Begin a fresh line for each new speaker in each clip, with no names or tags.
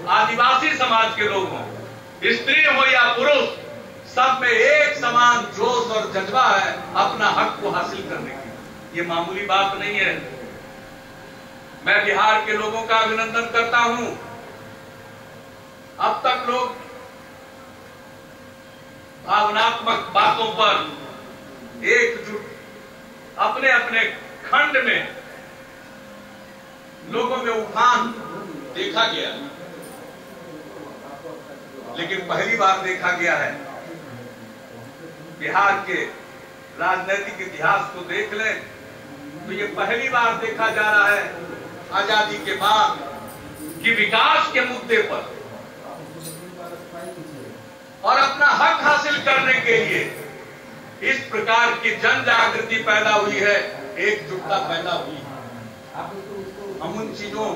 आदिवासी समाज के लोग हों, स्त्री हो या पुरुष, सब में एक समान जोश और जज्बा है अपना हक को हासिल करने की। ये मामूली बात नहीं है। मैं बिहार के लोगों का अभिनंदन करता हूं। अब तक लोग भावनात्मक बातों पर एकजुट अपने अपने खंड में लोगों में उफान देखा गया, लेकिन पहली बार देखा गया है, बिहार के राजनीतिक इतिहास को देख लें तो ये पहली बार देखा जा रहा है आजादी के बाद कि विकास के मुद्दे पर और अपना हक हासिल करने के लिए इस प्रकार की जन जागृति पैदा हुई है, एकजुटता पैदा हुई है। हम उन चीजों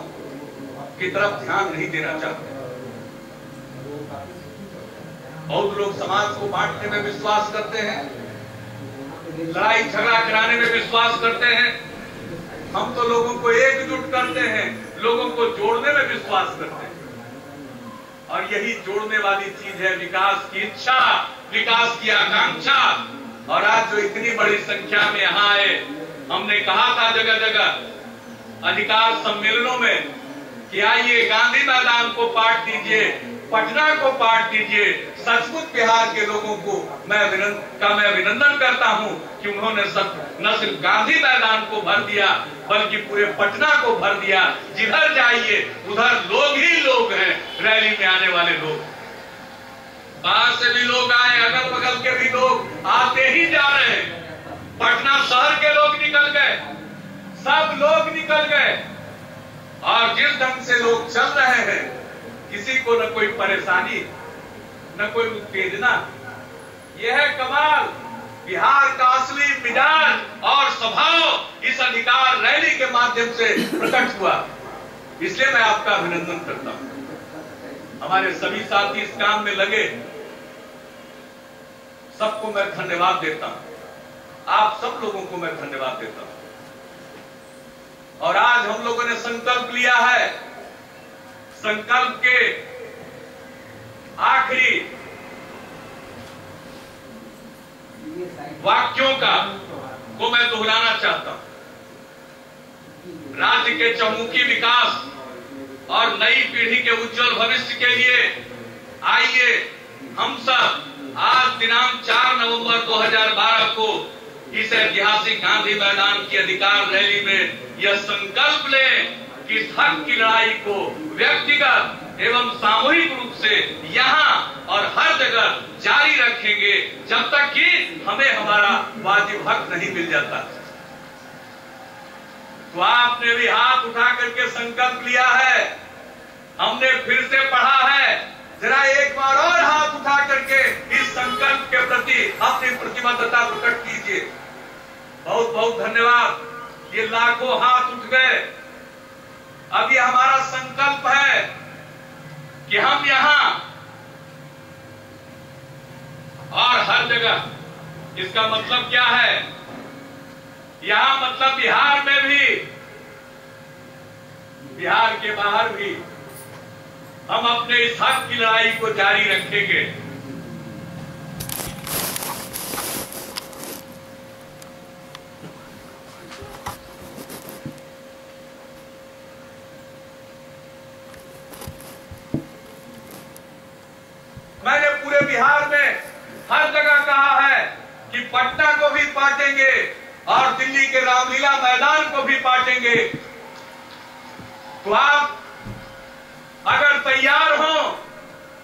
की तरफ ध्यान नहीं देना चाहते। बहुत लोग समाज को बांटने में विश्वास करते हैं, लड़ाई झगड़ा कराने में विश्वास करते हैं। हम तो लोगों को एकजुट करते हैं, लोगों को जोड़ने में विश्वास करते हैं, और यही जोड़ने वाली चीज है विकास की इच्छा, विकास की आकांक्षा। और आज जो इतनी बड़ी संख्या में यहाँ आए, हमने कहा था जगह जगह अधिकार सम्मेलनों में कि आइए गांधी मैदान को पाट दीजिए, पटना को पाट दीजिए। सचमुच बिहार के लोगों को मैं अभिनंदन करता हूं कि उन्होंने न सिर्फ गांधी मैदान को भर दिया बल्कि पूरे पटना को भर दिया। जिधर जाइए उधर लोग ही लोग हैं, रैली में आने वाले लोग। बाहर से भी लोग आए, अगल बगल के भी लोग आते ही जा रहे हैं। पटना शहर के लोग निकल गए, सब लोग निकल गए, और जिस ढंग से लोग चल रहे हैं, किसी को न कोई परेशानी न कोई उत्तेजना। यह है कमाल। बिहार का असली मिजाज और स्वभाव इस अधिकार रैली के माध्यम से प्रकट हुआ। इसलिए मैं आपका अभिनंदन करता हूं। हमारे सभी साथी इस काम में लगे, सबको मैं धन्यवाद देता हूं। आप सब लोगों को मैं धन्यवाद देता हूं। और आज हम लोगों ने संकल्प लिया है, संकल्प के आखिरी वाक्यों को मैं दोहराना चाहता हूं। राज्य के चहुमुखी विकास और नई पीढ़ी के उज्जवल भविष्य के लिए आइए हम सब आज दिनांक 4 नवंबर 2012 को इस ऐतिहासिक गांधी मैदान की अधिकार रैली में यह संकल्प लें कि इस हक की लड़ाई को व्यक्तिगत एवं सामूहिक रूप से यहाँ और हर जगह जारी रखेंगे जब तक कि हमें हमारा वाजिब हक नहीं मिल जाता। तो आपने भी हाथ उठा करके संकल्प लिया है, हमने फिर से पढ़ा है। जरा एक बार और हाथ उठा करके इस संकल्प के प्रति अपनी प्रतिबद्धता प्रकट कीजिए। बहुत बहुत धन्यवाद। ये लाखों हाथ उठ गए। अब ये हमारा संकल्प है कि हम यहां और हर जगह, इसका मतलब क्या है, यहां मतलब बिहार में भी, बिहार के बाहर भी हम अपने इस हक की लड़ाई को जारी रखेंगे। मैंने पूरे बिहार में हर जगह कहा है कि पटना को भी पाटेंगे और दिल्ली के रामलीला मैदान को भी पाटेंगे। तो आप अगर तैयार हो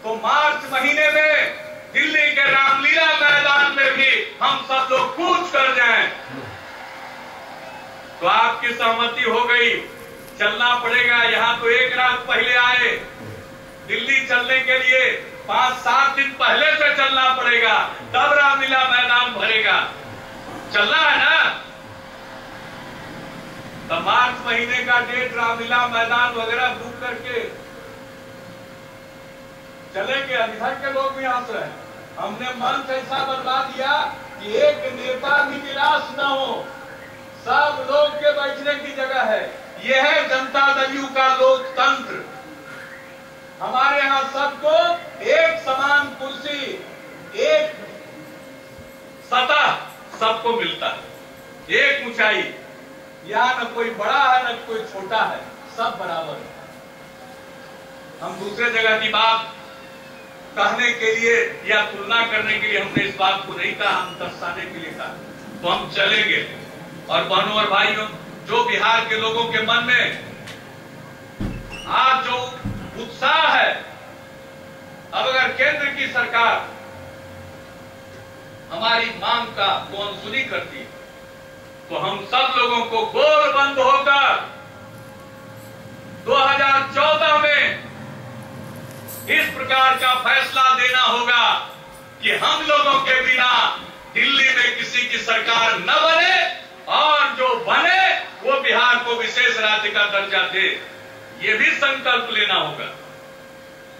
तो मार्च महीने में दिल्ली के रामलीला मैदान में भी हम सब लोग कूच कर जाएं। तो आपकी सहमति हो गई, चलना पड़ेगा। यहां तो एक रात पहले आए, दिल्ली चलने के लिए 5-7 दिन पहले से चलना पड़ेगा, तब रामलीला मैदान भरेगा। चलना है ना? तो मार्च महीने का डेट रामलीला मैदान वगैरह बुक करके चलेंगे। इधर के लोग भी हंस रहे हैं। हमने मंच ऐसा बनवा दिया कि एक नेता भी निराश न हो, सब लोग के बैठने की जगह है। यह है जनता दल यू का लोकतंत्र। हमारे यहाँ सबको एक समान कुर्सी, एक सतह सबको मिलता है, एक ऊंचाई। यहाँ न कोई बड़ा है न कोई छोटा है, सब बराबर है। हम दूसरे जगह की बात कहने के लिए या तुलना करने के लिए हमने इस बात को नहीं कहा, हम दर्शाने के लिए कहा। तो हम चलेंगे। और बहनों और भाइयों, जो बिहार के लोगों के मन में आज जो उत्साह है, अब अगर केंद्र की सरकार हमारी मांग का को अनसुनी करती है, तो हम सब लोगों को गोलबंद होकर 2014 में इस प्रकार का फैसला देना होगा कि हम लोगों के बिना दिल्ली में किसी की सरकार न बने, और जो बने वो बिहार को विशेष राज्य का दर्जा दे। ये भी संकल्प लेना होगा।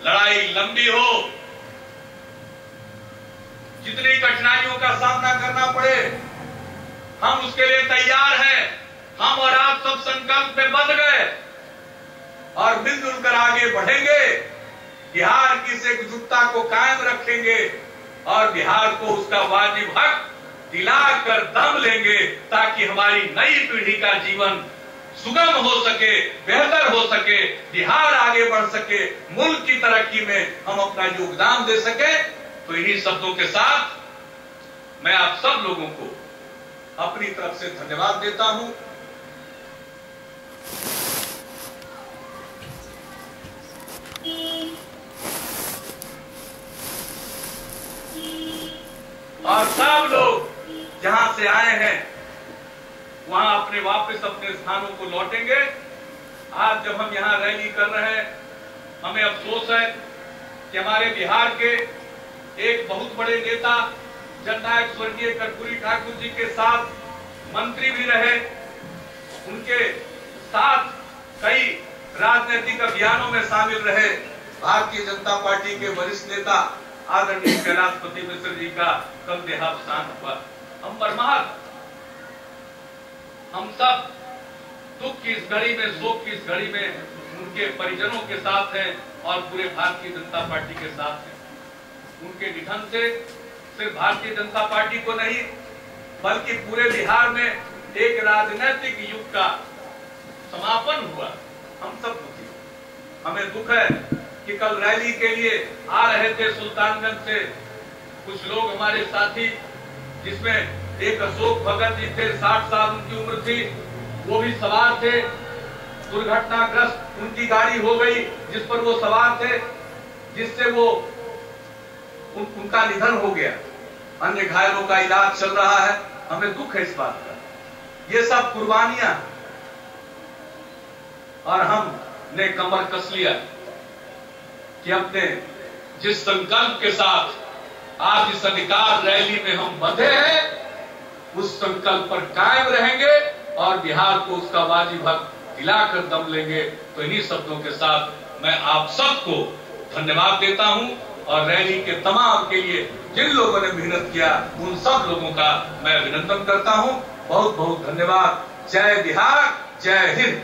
लड़ाई लंबी हो, जितनी कठिनाइयों का सामना करना पड़े, हम उसके लिए तैयार हैं। हम और आप सब संकल्प में बंध गए और मिलजुल कर आगे बढ़ेंगे। बिहार की इस एकजुटता को कायम रखेंगे और बिहार को उसका वाजिब हक दिलाकर दम लेंगे, ताकि हमारी नई पीढ़ी का जीवन सुगम हो सके, बेहतर हो सके, बिहार आगे बढ़ सके, मुल्क की तरक्की में हम अपना योगदान दे सके। तो इन्हीं शब्दों के साथ मैं आप सब लोगों को अपनी तरफ से धन्यवाद देता हूं। और सब लोग जहां से आए हैं वहां अपने वापस अपने स्थानों को लौटेंगे। आज जब हम यहां रैली कर रहे हैं, हमें अफसोस है कि हमारे बिहार के एक बहुत बड़े नेता जननायक स्वर्गीय कर्पूरी ठाकुर जी के साथ मंत्री भी रहे, उनके साथ कई राजनीतिक अभियानों में शामिल रहे भारतीय जनता पार्टी के वरिष्ठ नेता आदरणीय कैलाशपति मिश्र जी का कल देहावसान हुआ। हम मर्माहत, हम सब दुख की इस घड़ी में, शोक की इस घड़ी में उनके परिजनों के साथ हैं और पूरे भारतीय जनता पार्टी के साथ हैं। उनके निधन से सिर्फ भारतीय जनता पार्टी को नहीं, बल्कि पूरे बिहार में एक राजनीतिक युग का समापन हुआ। हम सब दुखी, हमें दुख है कि कल रैली के लिए आ रहे थे सुल्तानगंज से कुछ लोग हमारे साथी, जिसमें एक अशोक भगत जी थे, 60 साल उनकी उम्र थी, वो भी सवार थे। दुर्घटनाग्रस्त उनकी गाड़ी हो गई जिस पर वो सवार थे, जिससे वो उनका निधन हो गया। अन्य घायलों का इलाज चल रहा है। हमें दुख है इस बात का। ये सब कुर्बानियां, और हमने कमर कस लिया कि अपने जिस संकल्प के साथ आज इस अधिकार रैली में हम बंधे हैं, उस संकल्प पर कायम रहेंगे और बिहार को उसका वाजिब हक दिलाकर दम लेंगे। तो इन्हीं शब्दों के साथ मैं आप सबको धन्यवाद देता हूं और रैली के तमाम के लिए जिन लोगों ने मेहनत किया, उन सब लोगों का मैं अभिनंदन करता हूं। बहुत बहुत धन्यवाद। जय बिहार, जय हिंद।